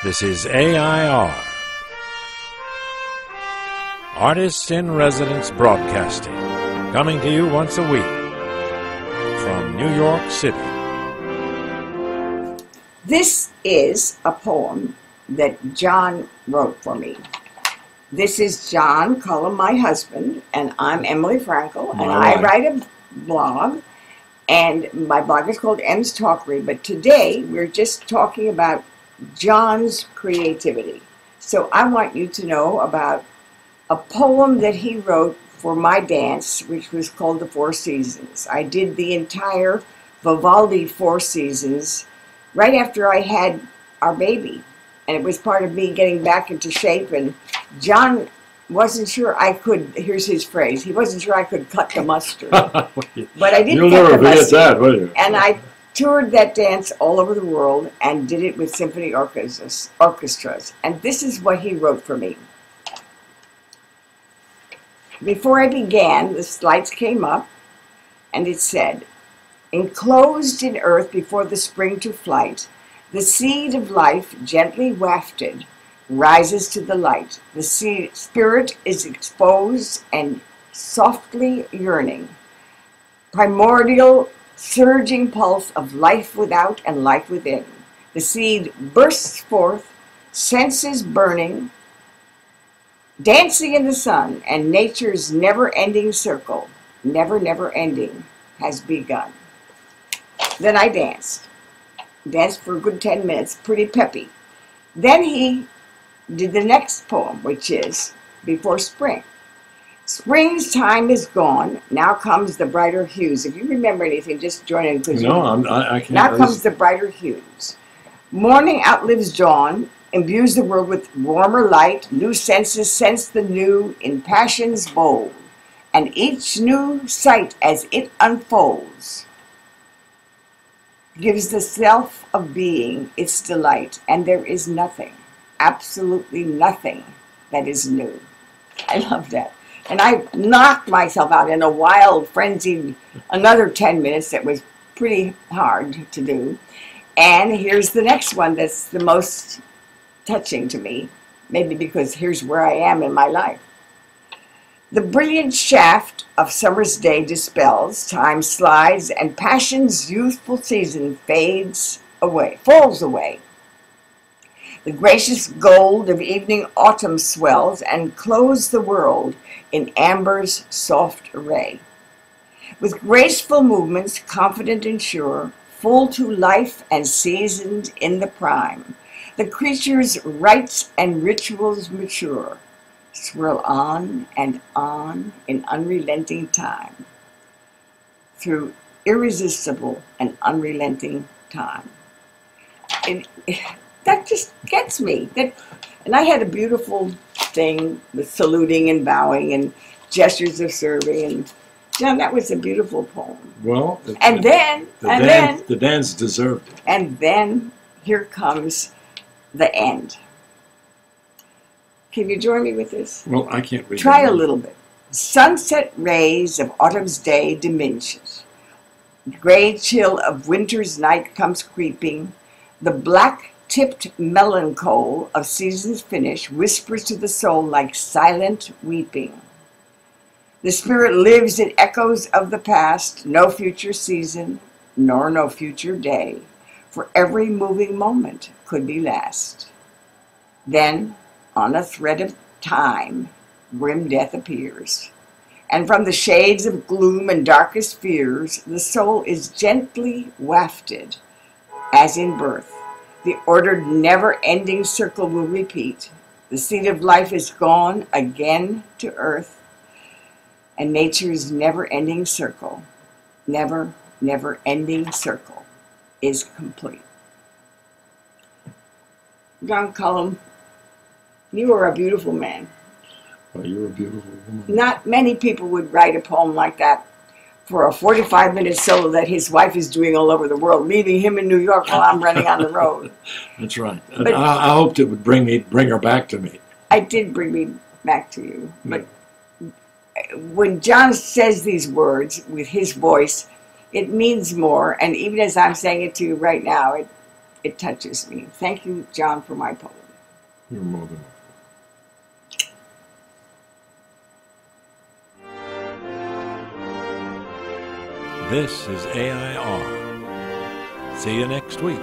This is AI.R, Artist in Residence Broadcasting, coming to you once a week from New York City. This is a poem that John wrote for me. This is John Cullum, my husband, and I'm Emily Frankel, and I write a blog, and my blog is called M's Talkery, but today we're just talking about John's creativity. So I want you to know about a poem that he wrote for my dance, which was called The Four Seasons. I did the entire Vivaldi Four Seasons right after I had our baby, and it was part of me getting back into shape, and John wasn't sure I could, here's his phrase, he wasn't sure I could cut the mustard. But I did You'll cut never the forget mustard. that, will you? And I toured that dance all over the world and did it with symphony orchestras. And this is what he wrote for me. Before I began, the slides came up, and it said, "Enclosed in earth before the spring to flight, the seed of life, gently wafted, rises to the light. The spirit is exposed and softly yearning. Primordial, surging pulse of life without and life within. The seed bursts forth, senses burning, dancing in the sun, and nature's never-ending circle, never ending, has begun." Then I danced for a good 10 minutes, pretty peppy. Then he did the next poem, which is Before Spring. "Spring's time is gone, now comes the brighter hues." If you remember anything, just join in. I can't. Now comes the brighter hues. "Morning outlives dawn, imbues the world with warmer light. New senses sense the new in passions bold, and each new sight as it unfolds gives the self of being its delight, and there is nothing, absolutely nothing, that is new." I love that. And I knocked myself out in a wild, frenzied, another 10 minutes that was pretty hard to do. And here's the next one that's the most touching to me, maybe because here's where I am in my life. "The brilliant shaft of summer's day dispels, time slides, and passion's youthful season falls away. The gracious gold of evening autumn swells and clothes the world in amber's soft array. With graceful movements, confident and sure, full to life and seasoned in the prime, the creature's rites and rituals mature, swirl on and on in unrelenting time, through irresistible and unrelenting time." That just gets me. And I had a beautiful thing with saluting and bowing and gestures of serving. And John, that was a beautiful poem. Well, the dance deserved it. And then here comes the end. Can you join me with this? Well, I can't read. Try a little bit. "Sunset rays of autumn's day diminishes. Gray chill of winter's night comes creeping. The black-tipped melancholy of season's finish whispers to the soul like silent weeping. The spirit lives in echoes of the past, no future season, nor no future day, for every moving moment could be last. Then, on a thread of time, grim death appears, and from the shades of gloom and darkest fears, the soul is gently wafted, as in birth. The ordered, never-ending circle will repeat. The seed of life is gone again to earth, and nature's never-ending circle, never-ending circle, is complete." John Cullum, you are a beautiful man. Well, you're a beautiful woman. Not many people would write a poem like that for a 45-minute solo that his wife is doing all over the world, leaving him in New York while I'm running on the road. That's right. But I hoped it would bring her back to me. I did bring me back to you. But when John says these words with his voice, it means more. And even as I'm saying it to you right now, it touches me. Thank you, John, for my poem. You're more than welcome. This is AI.R. See you next week.